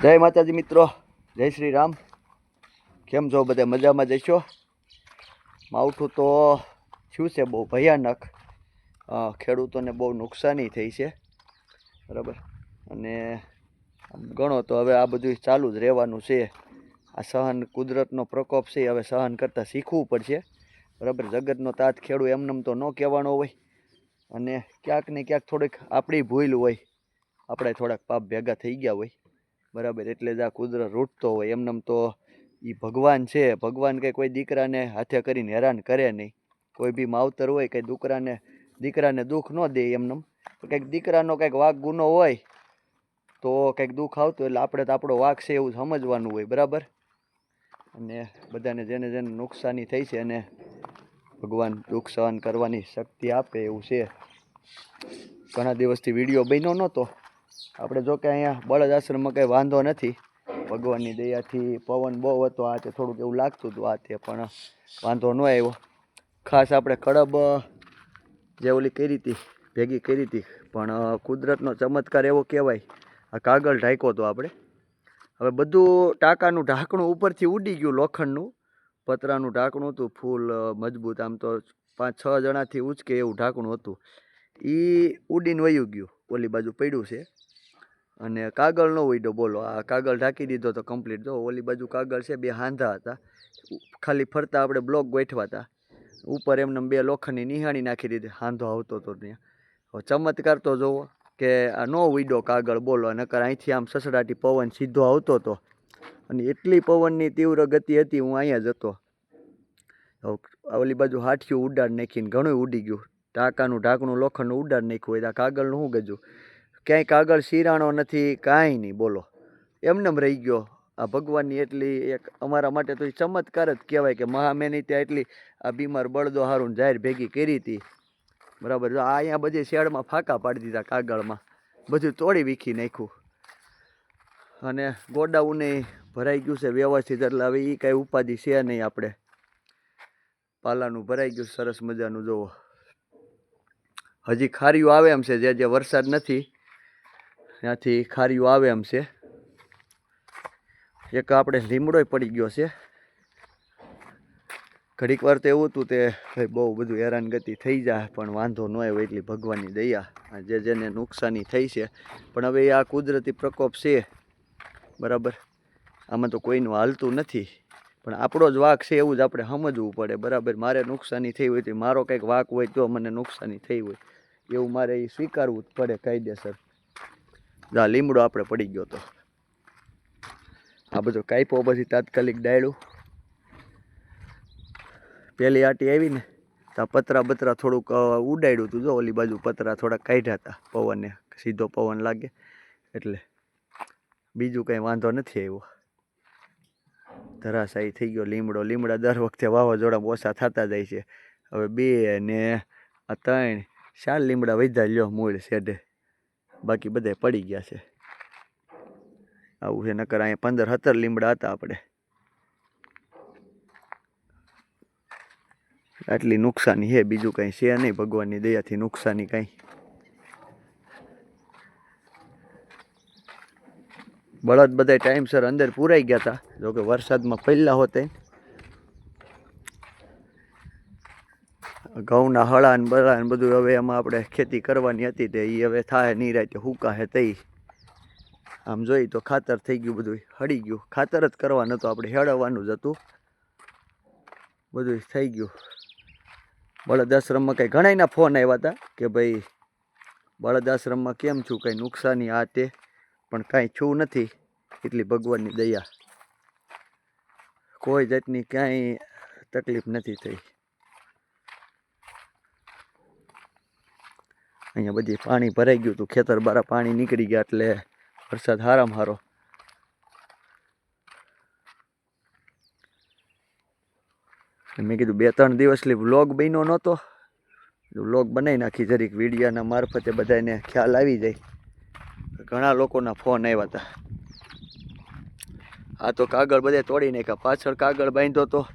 જય માતાજી મિત્રો, જય શ્રી રામ. કેમ છો બધા? મજામાં જઈશો? માવઠું તો થયું છે બહુ ભયાનક. ખેડૂતોને બહુ નુકસાની થઈ છે, બરાબર. અને ગણો તો હવે આ બધું ચાલુ જ રહેવાનું છે. આ સહન કુદરતનો પ્રકોપ છે, હવે સહન કરતાં શીખવું પડશે, બરાબર. જગતનો તાત ખેડૂ એમનેમ તો ન કહેવાનો હોય. અને ક્યાંક ને ક્યાંક થોડીક આપણી ભૂલ હોય, આપણે થોડાક પાપ ભેગા થઈ ગયા હોય, બરાબર. એટલે જ આ કુદરત રૂટતો હોય. એમનેમ તો એ ભગવાન છે. ભગવાન કંઈ કોઈ દીકરાને હાથે કરીને હેરાન કરે નહીં. કોઈ બી માવતર હોય કંઈ દીકરાને દુઃખ ન દે એમનેમ. કંઈક દીકરાનો કંઈક વાંક ગુનો હોય તો કંઈક દુઃખ આવતું એટલે આપણે તો આપણો વાંક છે એવું સમજવાનું હોય, બરાબર. અને બધાને જેને નુકસાની થઈ છે અને ભગવાન દુઃખ સહન કરવાની શક્તિ આપે એવું છે. ઘણા દિવસથી વિડીયો બન્યો નહોતો આપણે. જો કે અહીંયા બળદ આશ્રમમાં કંઈ વાંધો નથી, ભગવાનની દયાથી. પવન બહુ હતો આ તે, થોડુંક એવું લાગતું હતું આ તે, પણ વાંધો ન આવ્યો. ખાસ આપણે કડબ જે ઓલી ભેગી કરી હતી, પણ કુદરતનો ચમત્કાર એવો કહેવાય. આ કાગળ ઢાંક્યો હતો આપણે. હવે બધું ટાંકાનું ઢાંકણું ઉપરથી ઉડી ગયું. લોખંડનું પતરાનું ઢાંકણું હતું, ફૂલ મજબૂત. આમ તો 5-6 જણાથી ઉંચકે એવું ઢાંકણું હતું. એ ઉડીને વયું ગયું, ઓલી બાજુ પડ્યું છે. અને કાગળ ન ઉડ્યો, બોલો. આ કાગળ ઢાંકી દીધો તો કમ્પ્લીટ. જો ઓલી બાજુ કાગળ છે, 2 હાંધા હતા, ખાલી ફરતા આપણે બ્લોક ગોઠવા હતા. ઉપર એમને 2 લોખંડની નિહાણી નાખી દીધી, હાંધો આવતો હતો ત્યાં. હવે ચમત્કાર તો જોવો કે આ ન ઉડ્યો કાગળ, બોલો. નકર અહીંથી આમ સસડાટી પવન સીધો આવતો હતો. અને એટલી પવનની તીવ્ર ગતિ હતી, હું અહીંયા જ હતો. ઓલી બાજુ હાથીઓ ઉડાડ નાખીને ઘણું ઉડી ગયું. ટાંકાનું ઢાંકણું લોખંડનું ઉડાડ નાખ્યું હોય. આ કાગળનું શું ગજું? ક્યાંય કાગળ શીરાણો નથી, કાંઈ નહીં, બોલો. એમનેમ રહી ગયો. આ ભગવાનની એટલી એક અમારા માટે તો એ ચમત્કાર જ કહેવાય કે મહામેની ત્યાં એટલી આ બીમાર બળદો હારું જાહેર ભેગી કરી હતી, બરાબર. આ અહીંયા બધી શેડમાં ફાંકા પાડી દીધા, કાગળમાં બધું તોડી વીખી નાખ્યું. અને ગોડાઉને ભરાઈ ગયું છે વ્યવસ્થિત. એટલે હવે એ કાંઈ ઉપાધિ છે નહીં. આપણે પાલાનું ભરાઈ ગયું સરસ મજાનું. જોવો હજી ખારીઓ આવે એમ છે. જે વરસાદ નથી ત્યાંથી ખારીઓ આવે એમ છે. એક આપણે લીમડોય પડી ગયો છે. ઘડીક વાર તો એવું હતું તે ભાઈ બહુ બધું હેરાનગતિ થઈ જાય, પણ વાંધો ન આવ્યો. એટલી ભગવાનની દયા. જેને નુકસાની થઈ છે, પણ હવે આ કુદરતી પ્રકોપ છે, બરાબર. આમાં તો કોઈનું હાલતું નથી, પણ આપણો જ વાંક છે એવું જ આપણે સમજવું પડે, બરાબર. મારે નુકસાની થઈ હોય તો મારો કંઈક વાંક હોય તો મને નુકસાની થઈ હોય એવું મારે એ સ્વીકારવું જ પડે કાયદેસર. જા લીમડો આપણે પડી ગયો તો આ બધો કાપ્યો પછી તાત્કાલિક ડાળ્યું. પહેલી આટી આવી ને તો પતરા બતરા થોડુંક ઉડાડ્યું હતું. જો ઓલી બાજુ પતરા થોડાક કાઢ્યા હતા, પવનને સીધો પવન લાગે એટલે. બીજું કંઈ વાંધો નથી આવ્યો. ધરાશાયી થઈ ગયો લીમડા દર વખતે વાવાઝોડા ઓછા થતા જાય છે. હવે 2 ને 3 4 લીમડા વધ્યા લ્યો મૂળ શેઢે, બાકી બધા પડી ગયા છે. આવું છે. નકર અહીંયા 15-17 લીમડા હતા આપણે. આટલી નુકસાની છે, બીજું કંઈ છે નહીં. ભગવાનની દયાથી નુકસાની કાંઈ. બળદ બધા ટાઈમસર અંદર પૂરાઈ ગયા હતા. જોકે વરસાદમાં પહેલા હોતે ઘઉંના હળા ને બળા ને બધું. હવે એમાં આપણે ખેતી કરવાની હતી તે એ હવે થાય નિરાંતે હુકાશે તઈ. આમ જોઈ તો ખાતર થઈ ગયું, બધું હળી ગયું. ખાતર જ કરવાનું હતું આપણે, હેળવવાનું જ હતું, બધું થઈ ગયું. બળદ આશ્રમમાં કંઈ ઘણાયના ફોન આવ્યા હતા કે ભાઈ બળદ આશ્રમમાં કેમ છું, કંઈ નુકસાની આ તે, પણ કાંઈ છું નથી. એટલી ભગવાનની દયા, કોઈ જાતની ક્યાંય તકલીફ નથી થઈ. અહીંયા બધી પાણી ભરાઈ ગયું હતું, ખેતર બારા પાણી નીકળી ગયા, એટલે વરસાદ હારામાં હારો. મેં કીધું 2-3 દિવસથી વ્લોગ બન્યો નહોતો, વ્લોગ બનાવી નાખી જરીક વિડીયાના મારફતે બધાને ખ્યાલ આવી જાય. ઘણા લોકોના ફોન આવ્યા હતા. આ તો કાગળ બધા તોડી નાખ્યા. પાછળ કાગળ બાંધ્યો તો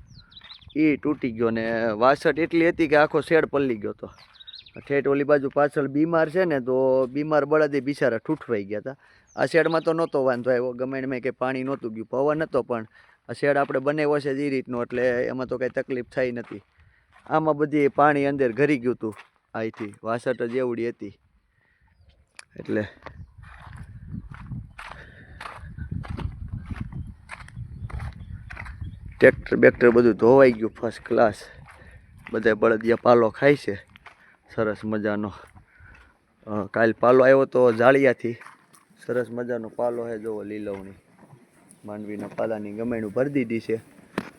એ તૂટી ગયો ને વાસટ એટલી હતી કે આખો શેડ પલળી ગયો હતો. ઠેઠ ઓલી બાજુ પાછળ બીમાર છે ને, તો બીમાર બળદે બિચારા ઠૂઠવાઈ ગયા હતા. આ શેડમાં તો નહોતો વાંધો આવ્યો, ગમેણમાં કંઈ પાણી નહોતું ગયું, પવન હતો, પણ આ શેડ આપણે બનાવ્યો છે જે રીતનો, એટલે એમાં તો કંઈ તકલીફ થઈ નથી. આમાં બધી પાણી અંદર ઘરી ગયું હતું, અહીંથી વાસટ જ એવડી હતી. એટલે ટ્રેક્ટર બેક્ટર બધું ધોવાઈ ગયું ફર્સ્ટ ક્લાસ. બધા બળદિયા પાલો ખાય છે સરસ મજાનો. કાલ પાલો આવ્યો તો જાળિયાથી, સરસ મજાનો પાલો છે, જોવો લીલવણી માંડવીના પાલાની ગમેણું ભરી દીધી છે.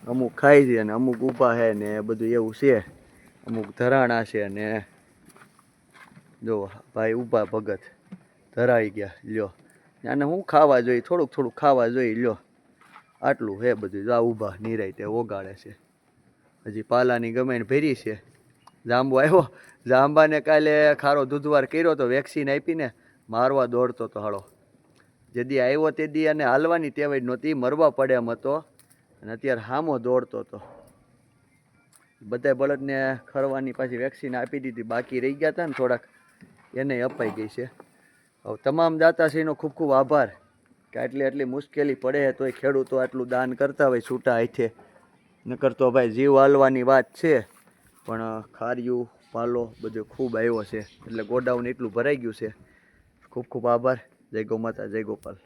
અમુક ખાય છે અને અમુક ઊભા છે ને બધું એવું છે. અમુક ધરાણા છે ને જો ભાઈ ઊભા ભગત ધરાઈ ગયા. લ્યો આને હું ખાવા જોઈએ, થોડુંક થોડુંક ખાવા જોઈએ. લ્યો આટલું હે બધું. આ ઊભા નિરાયતે ઓગાળે છે. હજી પાલાની ગમેણ ભરી છે. જાંબો આવ્યો, જાંબાને કાલે ખારો દૂધવાર કર્યો તો, વેક્સિન આપીને મારવા દોડતો તો હાળો. જેદી આવ્યો તેદી અને હાલવાની ટેવાય નહોતી, મરવા પડે એમ હતો, અને અત્યારે હામો દોડતો હતો. બધા બળદને ખરવાની પાછી વેક્સિન આપી દીધી, બાકી રહી ગયા હતા ને થોડાક, એને અપાઈ ગઈ છે. હવે તમામ દાતાશ્રીનો ખૂબ ખૂબ આભાર કે આટલી મુશ્કેલી પડે તોય ખેડૂતો આટલું દાન કરતા હોય છૂટા હાથે. નકર તો ભાઈ જીવ હાલવાની વાત છે. પણ ખાર્યું પાલો બધો ખૂબ આવ્યો છે, એટલે ગોડાઉન એટલું ભરાઈ ગયું છે. ખૂબ ખૂબ આભાર. જય ગૌ માતા, જય ગોપાલ.